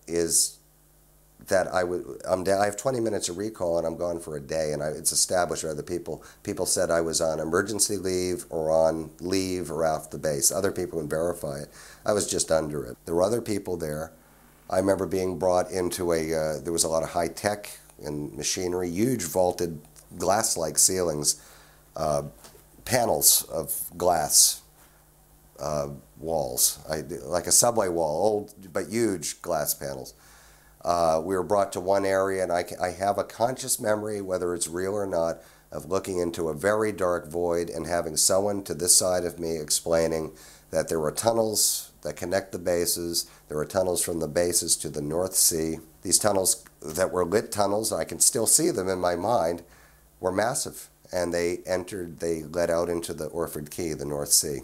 S1: is that I have 20 minutes of recall and I'm gone for a day, and it's established by other people. People said I was on emergency leave or on leave or off the base. Other people would verify it. I was just under it. There were other people there. I remember being brought into there was a lot of high tech and machinery, huge vaulted glass-like ceilings, panels of glass walls, like a subway wall, old but huge glass panels. We were brought to one area, and I have a conscious memory, whether it's real or not, of looking into a very dark void and having someone to this side of me explaining that there were tunnels that connect the bases. There were tunnels from the bases to the North Sea. These tunnels that were lit tunnels, I can still see them in my mind, were massive. And they led out into the Orford Key, the North Sea,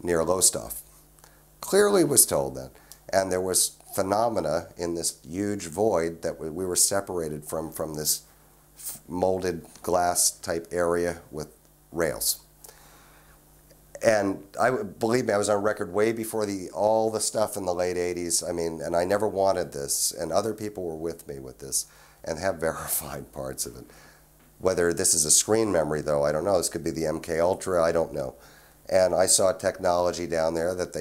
S1: near Lowestoft. Clearly was told that. And there was phenomena in this huge void that we were separated from this molded glass type area with rails. And believe me, I was on record way before all the stuff in the late 80s. I mean, and I never wanted this, and other people were with me with this and have verified parts of it. Whether this is a screen memory, though, I don't know. This could be the MK Ultra, I don't know. And I saw technology down there that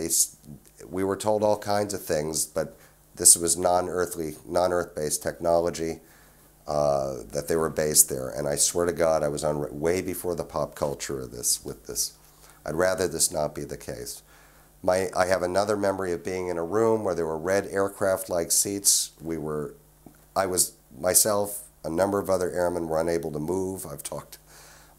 S1: we were told all kinds of things, but this was non-Earth-based technology that they were based there. And I swear to God, I was on way before the pop culture of this with this. I'd rather this not be the case. I have another memory of being in a room where there were red aircraft-like seats. I was myself, a number of other airmen were unable to move. I've talked.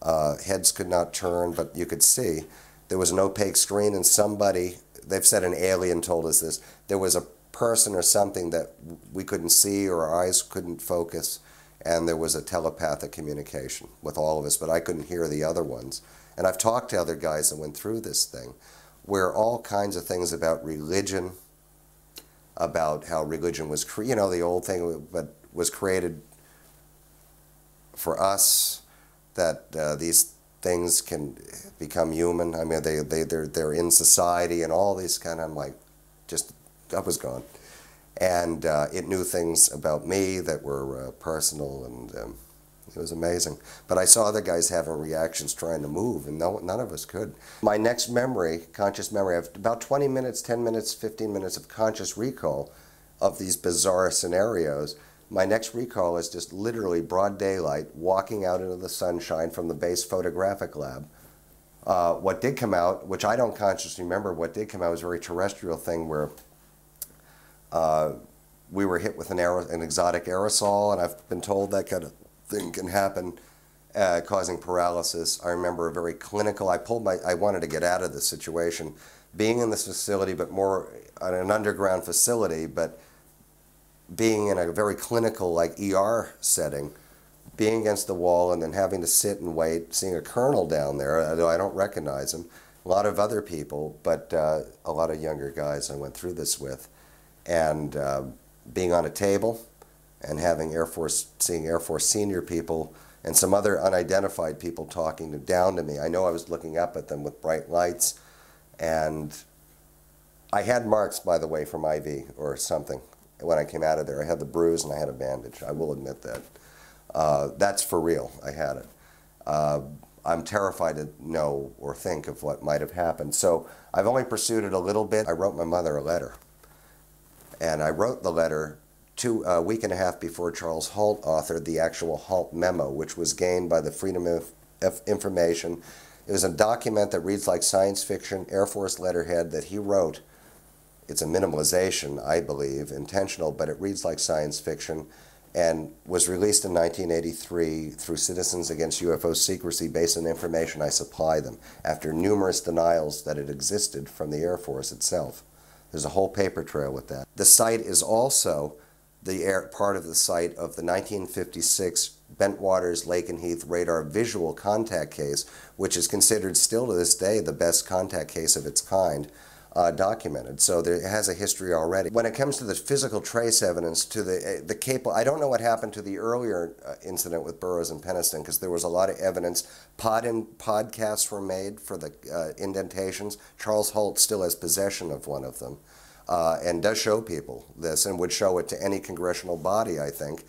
S1: Heads could not turn, but you could see. There was an opaque screen, and somebody, they've said an alien told us this, there was a person or something that we couldn't see or our eyes couldn't focus, and there was a telepathic communication with all of us, but I couldn't hear the other ones. And I've talked to other guys that went through this thing, where all kinds of things about religion, about how religion was, the old thing, but was created for us, that these things can become human. I mean, they're in society and all these kind of, I'm like, just, I was gone. And it knew things about me that were personal, and it was amazing. But I saw other guys having reactions trying to move, and none of us could. My next memory, conscious memory, I have about 20 minutes, 10 minutes, 15 minutes of conscious recall of these bizarre scenarios. My next recall is just literally broad daylight, walking out into the sunshine from the base photographic lab. What did come out, which I don't consciously remember, what did come out was a very terrestrial thing where we were hit with an exotic aerosol, and I've been told that kind of thing can happen, causing paralysis. I remember a very clinical, I wanted to get out of this situation, being in this facility, but more on an underground facility, but being in a very clinical, like ER setting, being against the wall and then having to sit and wait, seeing a colonel down there, although I don't recognize him, a lot of other people, but a lot of younger guys I went through this with, and being on a table and having seeing Air Force senior people and some other unidentified people talking down to me. I know I was looking up at them with bright lights, and I had marks, by the way, from IV or something. When I came out of there, I had the bruise and I had a bandage. I will admit that. That's for real. I had it. I'm terrified to know or think of what might have happened. So I've only pursued it a little bit. I wrote my mother a letter. And I wrote the letter a week and a half before Charles Halt authored the actual Halt memo, which was gained by the Freedom of Information. It was a document that reads like science fiction, Air Force letterhead that he wrote. It's a minimalization, I believe, intentional, but it reads like science fiction, and was released in 1983 through Citizens Against UFO Secrecy based on information I supply them, after numerous denials that it existed from the Air Force itself. There's a whole paper trail with that. The site is also part of the site of the 1956 Bentwaters Lakenheath radar visual contact case, which is considered still to this day the best contact case of its kind. documented. So it has a history already. When it comes to the physical trace evidence to the cable, I don't know what happened to the earlier incident with Burroughs and Penniston, because there was a lot of evidence. Podcasts were made for the indentations. Charles Holt still has possession of one of them, and does show people this, and would show it to any congressional body, I think.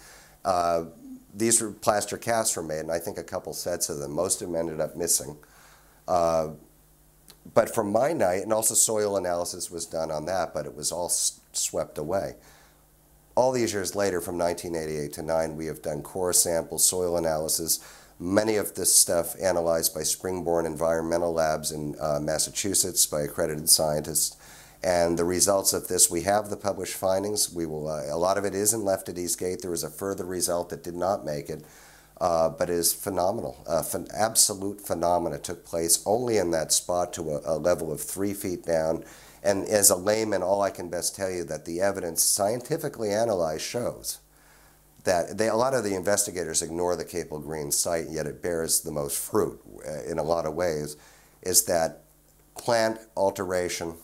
S1: These were plaster casts were made, and I think a couple sets of them. Most of them ended up missing. But from my night, and also soil analysis was done on that, but it was all swept away. All these years later, from 1988 to 9, we have done core samples, soil analysis, many of this stuff analyzed by Springborn Environmental Labs in Massachusetts by accredited scientists. And the results of this, we have the published findings. We will, a lot of it is in Left at Eastgate. There was a further result that did not make it. But it is phenomenal. Absolute phenomena took place only in that spot to a level of 3 feet down. And as a layman, all I can best tell you that the evidence scientifically analyzed shows that a lot of the investigators ignore the Capel Green site, yet it bears the most fruit in a lot of ways, is that plant alteration,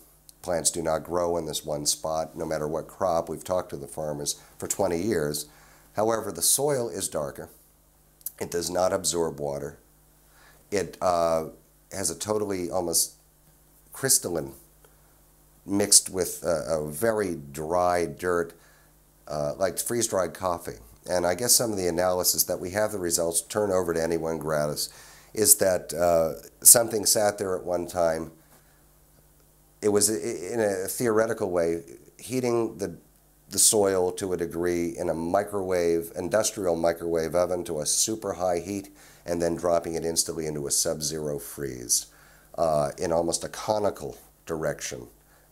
S1: plants do not grow in this one spot, no matter what crop. We've talked to the farmers for 20 years. However, the soil is darker. It does not absorb water. It has a totally almost crystalline mixed with a very dry dirt, like freeze-dried coffee. And I guess some of the analysis that we have the results turn over to anyone gratis is that something sat there at one time. It was, in a theoretical way, heating the soil to a degree in a microwave, industrial microwave oven to a super high heat, and then dropping it instantly into a sub-zero freeze in almost a conical direction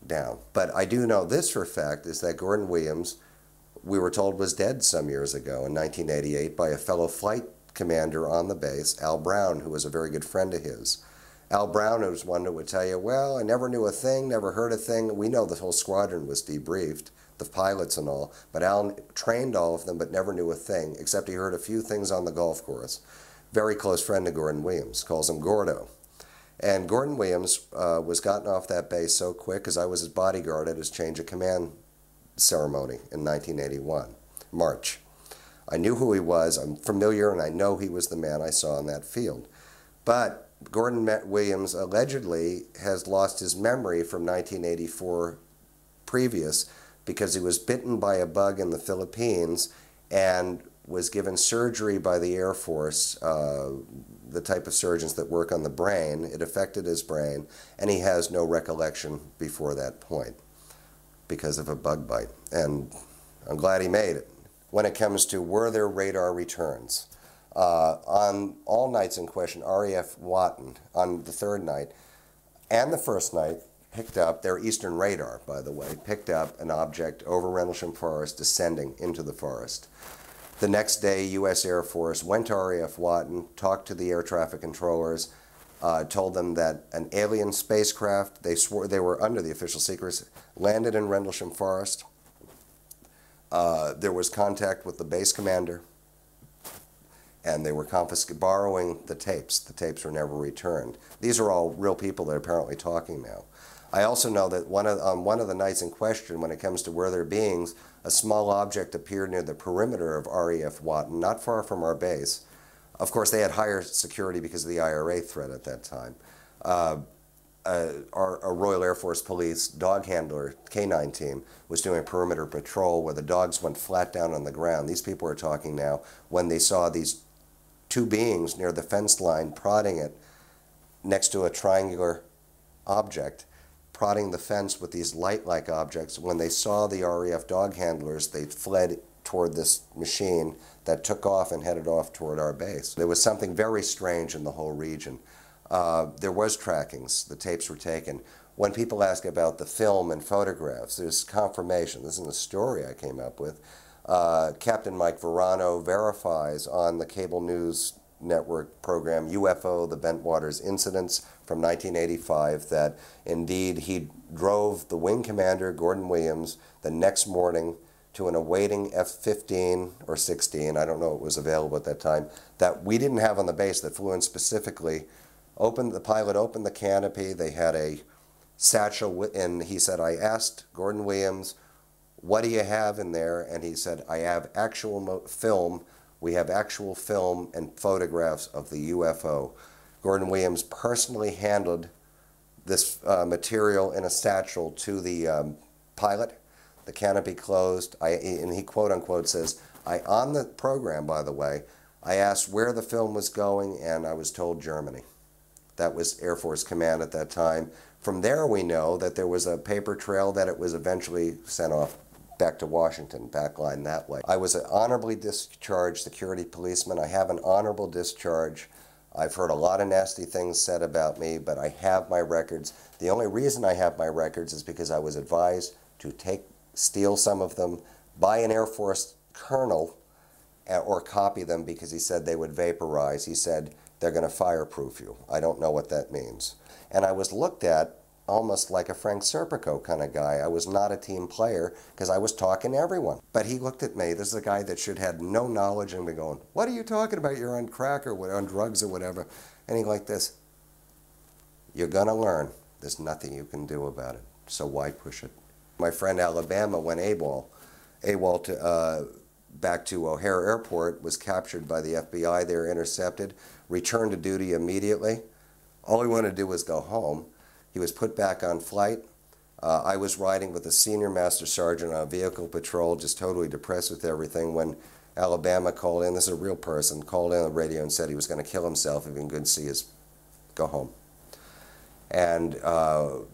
S1: down. But I do know this for a fact, is that Gordon Williams, we were told, was dead some years ago in 1988 by a fellow flight commander on the base, Al Brown, who was a very good friend of his. Al Brown was one that would tell you, well, I never knew a thing, never heard a thing. We know the whole squadron was debriefed, the pilots and all, but Al trained all of them but never knew a thing, except he heard a few things on the golf course. Very close friend of Gordon Williams, calls him Gordo. And Gordon Williams was gotten off that base so quick, because I was his bodyguard at his change of command ceremony in 1981, March. I knew who he was, I'm familiar, and I know he was the man I saw in that field. But Gordon Williams allegedly has lost his memory from 1984 previous, because he was bitten by a bug in the Philippines and was given surgery by the Air Force, the type of surgeons that work on the brain. It affected his brain, and he has no recollection before that point because of a bug bite. And I'm glad he made it. When it comes to were there radar returns, on all nights in question, RAF Watton on the third night and the first night picked up, their eastern radar, by the way, picked up an object over Rendlesham Forest descending into the forest. The next day, U.S. Air Force went to RAF Watton, talked to the air traffic controllers, told them that an alien spacecraft, they swore they were under the official secrets, landed in Rendlesham Forest. There was contact with the base commander, and they were borrowing the tapes. The tapes were never returned. These are all real people that are apparently talking now. I also know that on one of the nights in question, when it comes to where there are beings, a small object appeared near the perimeter of RAF Watton, not far from our base. Of course, they had higher security because of the IRA threat at that time. Our Royal Air Force Police dog handler, K-9 team, was doing perimeter patrol where the dogs went flat down on the ground. These people are talking now when they saw these two beings near the fence line prodding it next to a triangular object, prodding the fence with these light-like objects. When they saw the RAF dog handlers, they fled toward this machine that took off and headed off toward our base. There was something very strange in the whole region. There was trackings. The tapes were taken. When people ask about the film and photographs, there's confirmation. This isn't a story I came up with. Captain Mike Verano verifies on the cable news network program UFO, the Bentwaters incidents from 1985, that indeed he drove the wing commander, Gordon Williams, the next morning to an awaiting F-15 or 16, I don't know what was available at that time, that we didn't have on the base, that flew in specifically. The pilot opened the canopy. They had a satchel, and he said, I asked Gordon Williams, what do you have in there? And he said, I have actual film. We have actual film and photographs of the UFO. Gordon Williams personally handled this material in a satchel to the pilot. The canopy closed, and he quote unquote says, on the program, by the way, I asked where the film was going, and I was told Germany. That was Air Force Command at that time. From there we know that there was a paper trail that it was eventually sent off back to Washington, backline that way. I was an honorably discharged security policeman. I have an honorable discharge. I've heard a lot of nasty things said about me, but I have my records. The only reason I have my records is because I was advised to steal some of them by an Air Force colonel or copy them because he said they would vaporize. He said, they're going to fireproof you. I don't know what that means. And I was looked at almost like a Frank Serpico kind of guy. I was not a team player because I was talking to everyone. But he looked at me, this is a guy that should have no knowledge, and be going, what are you talking about? You're on crack or on drugs or whatever. And he like this, you're going to learn. There's nothing you can do about it. So why push it? My friend Alabama went AWOL to back to O'Hare Airport, was captured by the FBI. They were intercepted, returned to duty immediately. All he wanted to do was go home. He was put back on flight. I was riding with a senior master sergeant on a vehicle patrol, just totally depressed with everything, when Alabama called in. This is a real person, called in on the radio and said he was going to kill himself if he couldn't see his go home. And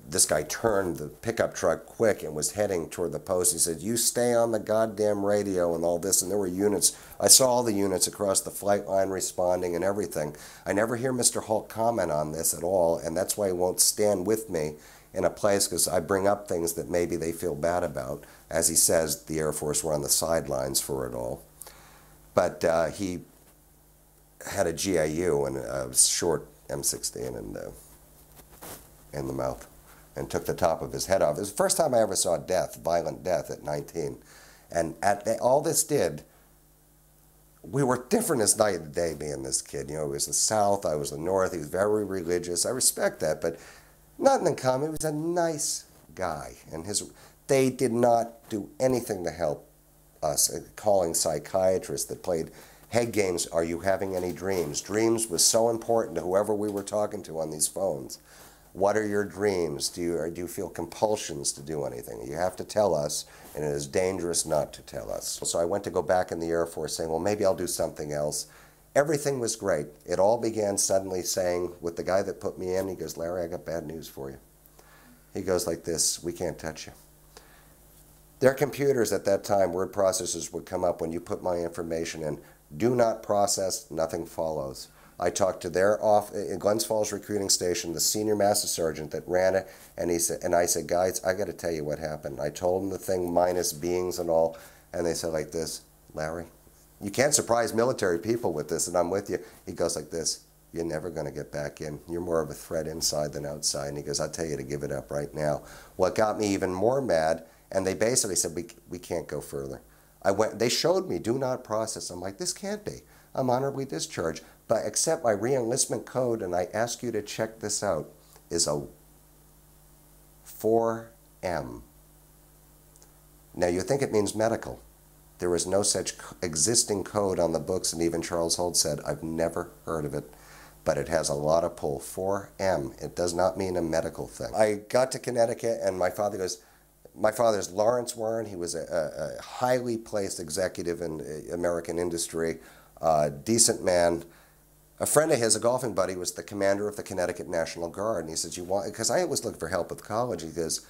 S1: this guy turned the pickup truck quick and was heading toward the post. He said, you stay on the goddamn radio and all this. And there were units. I saw all the units across the flight line responding and everything. I never hear Mr. Holt comment on this at all, and that's why he won't stand with me in a place, because I bring up things that maybe they feel bad about. As he says, the Air Force were on the sidelines for it all. But he had a GIU and a short M16 and in the mouth, and took the top of his head off. It was the first time I ever saw death, violent death, at 19. And all this did, we were different as night and day, me and this kid. You know, he was the South, I was the North. He was very religious. I respect that, but nothing in common. He was a nice guy, and they did not do anything to help us. Calling psychiatrists that played head games. Are you having any dreams? Dreams was so important to whoever we were talking to on these phones. What are your dreams? Do you feel compulsions to do anything? You have to tell us, and it is dangerous not to tell us. So I went to go back in the Air Force saying, well, maybe I'll do something else. Everything was great. It all began suddenly saying, with the guy that put me in, he goes, Larry, I got bad news for you. He goes like this, we can't touch you. Their computers at that time, word processors would come up when you put my information in. Do not process, nothing follows. I talked to their in Glens Falls recruiting station, the senior master sergeant that ran it, and I said, guys, I got to tell you what happened. I told them the thing minus beings and all, and they said like this, Larry, you can't surprise military people with this, and I'm with you. He goes like this, you're never going to get back in. You're more of a threat inside than outside. And he goes, I'll tell you to give it up right now. What got me even more mad, and they basically said, we can't go further. They showed me, do not process. I'm like, this can't be. I'm honorably discharged. But accept my re-enlistment code, and I ask you to check this out, is a 4M. Now you think it means medical. There is no such existing code on the books, and even Charles Holt said, I've never heard of it, but it has a lot of pull. 4M. It does not mean a medical thing. I got to Connecticut, and my father goes, my father's Lawrence Warren. He was a highly placed executive in American industry, decent man. A friend of his, a golfing buddy, was the commander of the Connecticut National Guard, and he says, you want, because I was looking for help with college, he goes,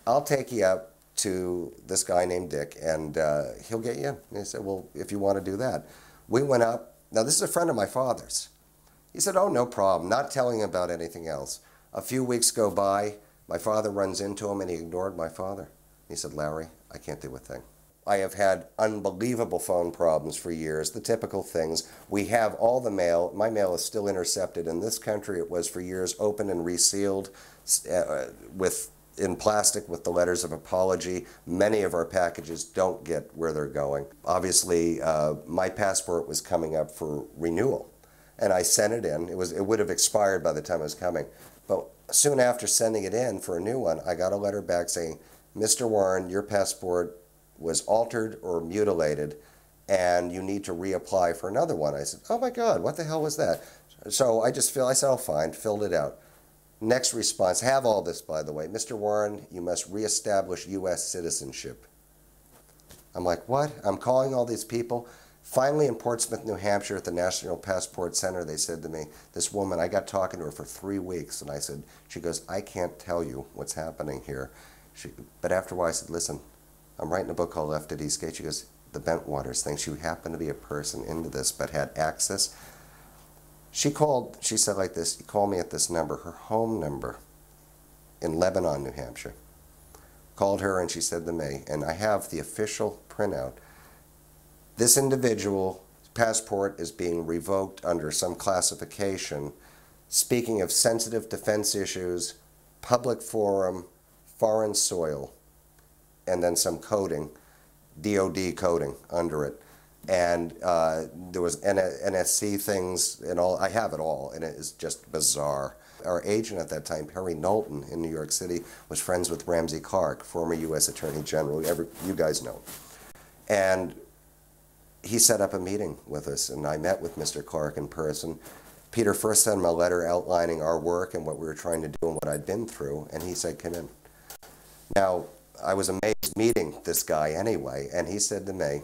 S1: I'll take you up to this guy named Dick, and he'll get you in. And he said, well, if you want to do that. We went up. Now, this is a friend of my father's. He said, oh, no problem, not telling him about anything else. A few weeks go by, my father runs into him, and he ignored my father. He said, Larry, I can't do a thing. I have had unbelievable phone problems for years, the typical things. We have all the mail. My mail is still intercepted. In this country, it was for years open and resealed in plastic with the letters of apology. Many of our packages don't get where they're going. Obviously, my passport was coming up for renewal, and I sent it in. It would have expired by the time it was coming. But soon after sending it in for a new one, I got a letter back saying, Mr. Warren, your passport was altered or mutilated, and you need to reapply for another one. I said, oh my God, what the hell was that? So I said, oh fine, filled it out. Next response, have all this by the way, Mr. Warren, you must reestablish U.S. citizenship. I'm like, what? I'm calling all these people. Finally in Portsmouth, New Hampshire at the National Passport Center, they said to me, this woman, I got talking to her for 3 weeks, and I said, she goes, I can't tell you what's happening here. But after a while I said, listen, I'm writing a book called Left at Eastgate. She goes, the Bentwaters thing, she happened to be a person into this but had access. She said like this, call me at this number, her home number in Lebanon, New Hampshire. Called her and she said to me, and I have the official printout, this individual's passport is being revoked under some classification, speaking of sensitive defense issues, public forum, foreign soil, and then some coding, DOD coding under it. And there was NSC things and all. I have it all, and it is just bizarre. Our agent at that time, Perry Knowlton in New York City, was friends with Ramsey Clark, former U.S. Attorney General. You guys know. And he set up a meeting with us, and I met with Mr. Clark in person. Peter first sent him a letter outlining our work and what we were trying to do and what I'd been through, and he said, come in. Now, I was amazed meeting this guy anyway, and he said to me,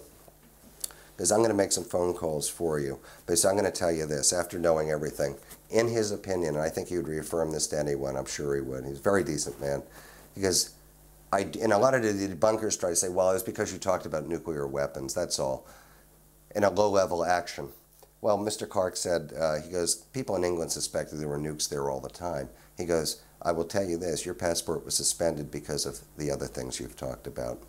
S1: because I'm going to make some phone calls for you, but I'm going to tell you this, after knowing everything, in his opinion, and I think he would reaffirm this to anyone, I'm sure he would, he's a very decent man, because and a lot of the debunkers try to say, well, it's because you talked about nuclear weapons, that's all, in a low-level action. Well, Mr. Clark said, he goes, people in England suspected there were nukes there all the time. He goes, I will tell you this, your passport was suspended because of the other things you've talked about.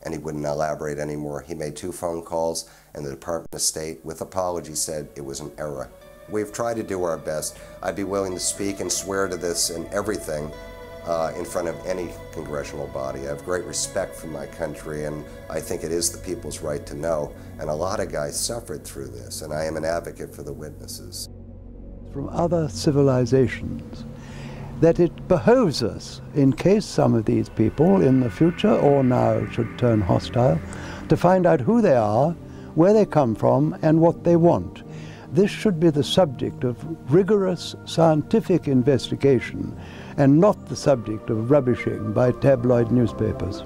S1: And he wouldn't elaborate anymore. He made 2 phone calls, and the Department of State, with apology, said it was an error. We've tried to do our best. I'd be willing to speak and swear to this and everything in front of any congressional body. I have great respect for my country, and I think it is the people's right to know. And a lot of guys suffered through this, and I am an advocate for the witnesses.
S3: From other civilizations, that it behoves us, in case some of these people in the future or now should turn hostile, to find out who they are, where they come from, and what they want. This should be the subject of rigorous scientific investigation and not the subject of rubbishing by tabloid newspapers.